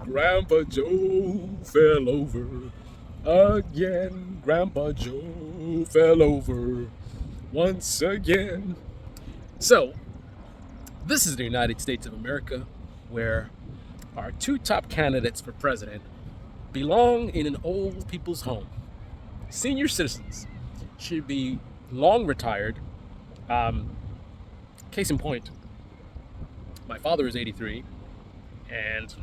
Grandpa Joe fell over again. Grandpa Joe fell over once again. So, this is the United States of America, where our two top candidates for president belong in an old people's home. Senior citizens should be long retired. Um, Case in point, my father is 83, and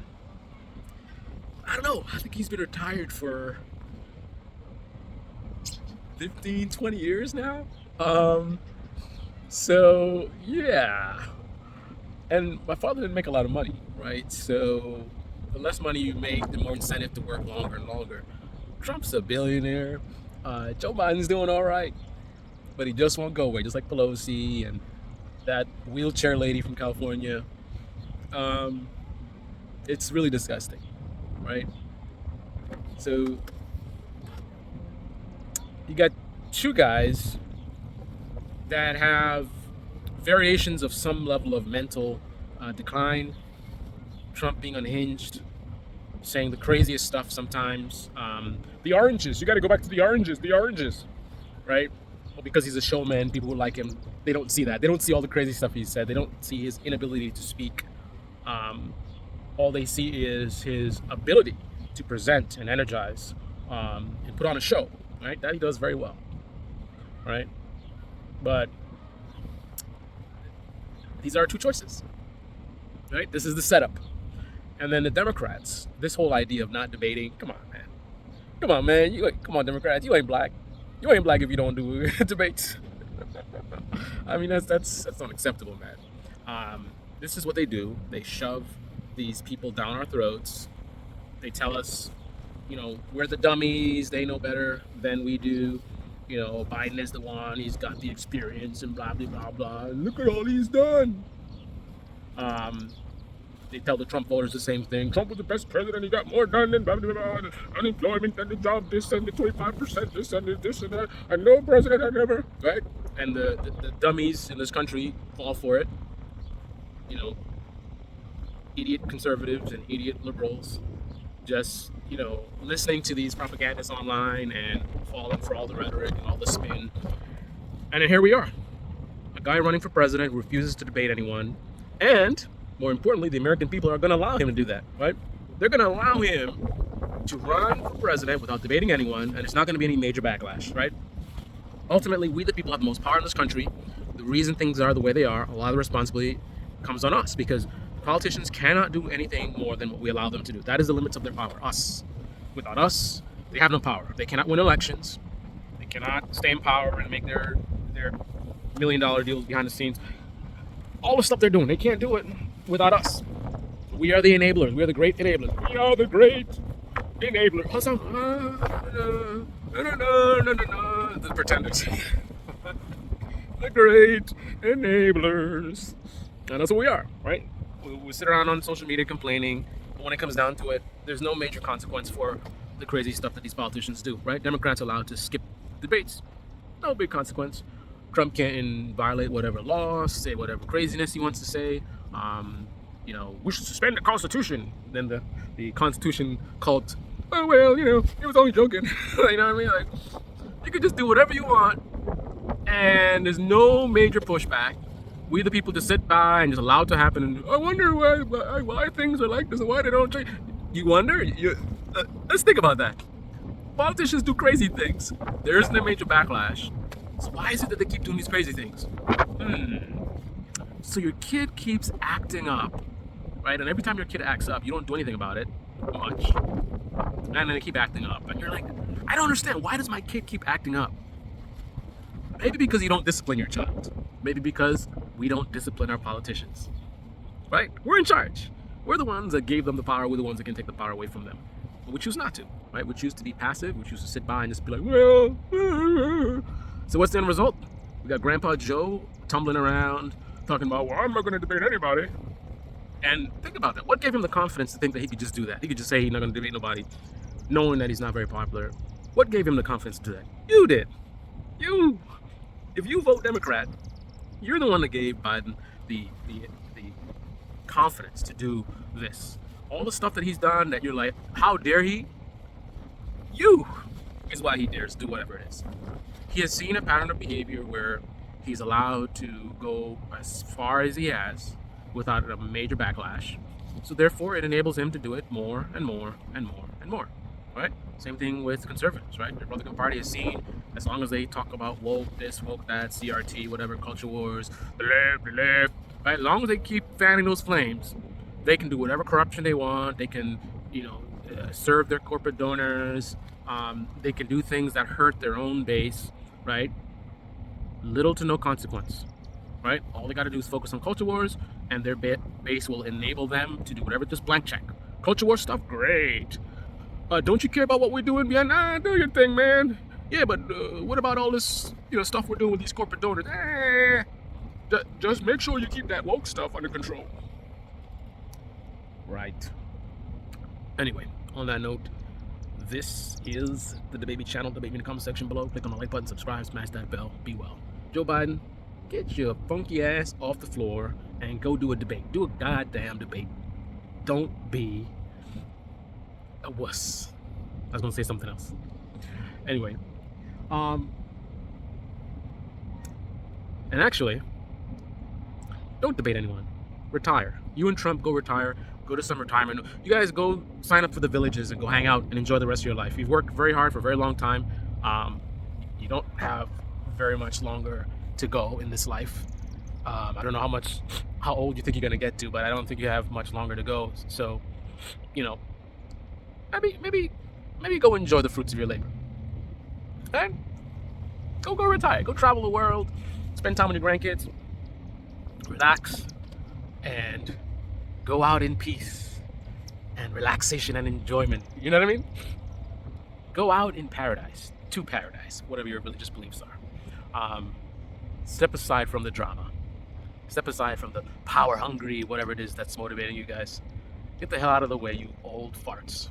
I don't know, I think he's been retired for 15, 20 years now. Um, so, yeah. And my father didn't make a lot of money, right? So, the less money you make, the more incentive to work longer and longer. Trump's a billionaire. Joe Biden's doing all right, but he just won't go away, just like Pelosi and that wheelchair lady from California. Um, it's really disgusting, right? So you got two guys that have variations of some level of mental decline. Trump being unhinged, saying the craziest stuff sometimes. The oranges, you got to go back to the oranges, right? Well, because he's a showman, people who like him, they don't see that. They don't see all the crazy stuff he said. They don't see his inability to speak. Um, all they see is his ability to present and energize and put on a show, right? That he does very well, right? But these are our two choices, right? This is the setup. And then the Democrats, this whole idea of not debating, come on, man. Come on, man. Come on, Democrats. You ain't black. You ain't black if you don't do debates. I mean, that's unacceptable, man. This is what they do. They shove these people down our throats. They tell us, we're the dummies. They know better than we do. Biden is the one. He's got the experience and blah blah blah blah. Look at all he's done. Um, they tell the Trump voters the same thing. Trump was the best president. He got more done than blah blah blah. Unemployment and the job this and the 25% this and this and that. And no president had ever, right? And the dummies in this country fall for it. Idiot conservatives and idiot liberals just, listening to these propagandists online and falling for all the rhetoric and all the spin. And then here we are. A guy running for president who refuses to debate anyone. And, more importantly, the American people are going to allow him to do that, right? They're going to allow him to run for president without debating anyone, and it's not going to be any major backlash, right? Ultimately, we the people have the most power in this country. The reason things are the way they are, a lot of the responsibility comes on us because politicians cannot do anything more than what we allow them to do. That is the limits of their power, us. Without us, they have no power. They cannot win elections. They cannot stay in power and make their $1 million deals behind the scenes. All the stuff they're doing, they can't do it without us. We are the enablers. We are the great enablers. We are the great enablers. The pretenders. The great enablers. And that's what we are, right? We sit around on social media complaining, but when it comes down to it, there's no major consequence for the crazy stuff that these politicians do, right? Democrats are allowed to skip debates. No big consequence. Trump can violate whatever laws, say whatever craziness he wants to say. We should suspend the Constitution. Then the Constitution cult, oh, well, it was only joking. You know what I mean? Like, you could just do whatever you want, and there's no major pushback. We the people just sit by and just allow it to happen. And I wonder why things are like this and why they don't change. You wonder? Let's think about that. Politicians do crazy things. There isn't a major backlash. So why is it that they keep doing these crazy things? So your kid keeps acting up, right? And every time your kid acts up, you don't do anything about it much. And then they keep acting up. And you're like, I don't understand. Why does my kid keep acting up? Maybe because you don't discipline your child. Maybe because we don't discipline our politicians, right? We're in charge. We're the ones that gave them the power. We're the ones that can take the power away from them. But we choose not to, right? We choose to be passive. We choose to sit by and just be like, well. So what's the end result? We got Grandpa Joe tumbling around, talking about, well, I'm not going to debate anybody. And think about that. What gave him the confidence to think that he could just do that? He could just say he's not going to debate nobody, knowing that he's not very popular. What gave him the confidence to do that? You did. You. If you vote Democrat, you're the one that gave Biden the confidence to do this. All the stuff that he's done that you're like, how dare he? You is why he dares do whatever it is. He has seen a pattern of behavior where he's allowed to go as far as he has without a major backlash. So therefore, it enables him to do it more and more and more and more. Right? Same thing with conservatives, right? The Republican Party has seen, as long as they talk about woke this, woke that, CRT, whatever, culture wars, the left, right? As long as they keep fanning those flames, they can do whatever corruption they want. They can, serve their corporate donors. They can do things that hurt their own base, right? Little to no consequence, right? All they got to do is focus on culture wars, and their base will enable them to do whatever. Just blank check. Culture war stuff, great. Don't you care about what we're doing behind? Do your thing, man. Yeah, but what about all this, stuff we're doing with these corporate donors? Just make sure you keep that woke stuff under control. Right. Anyway, on that note, this is the Debate Me channel. Debate me in the comment section below. Click on the like button, subscribe, smash that bell. Be well. Joe Biden, get your funky ass off the floor and go do a debate. Do a goddamn debate. Don't be a wuss. I was gonna say something else. Anyway, and actually, don't debate anyone. Retire. You and Trump go retire. Go to some retirement. You guys go sign up for the villages and go hang out and enjoy the rest of your life. You've worked very hard for a very long time. You don't have very much longer to go in this life. I don't know how old you think you're gonna get to, but I don't think you have much longer to go. So, maybe go enjoy the fruits of your labor. And go retire. Go travel the world. Spend time with your grandkids. Relax. And go out in peace and relaxation and enjoyment. You know what I mean? Go out in paradise, to paradise, whatever your religious beliefs are. Step aside from the drama. Step aside from the power hungry, whatever it is that's motivating you guys. Get the hell out of the way, you old farts.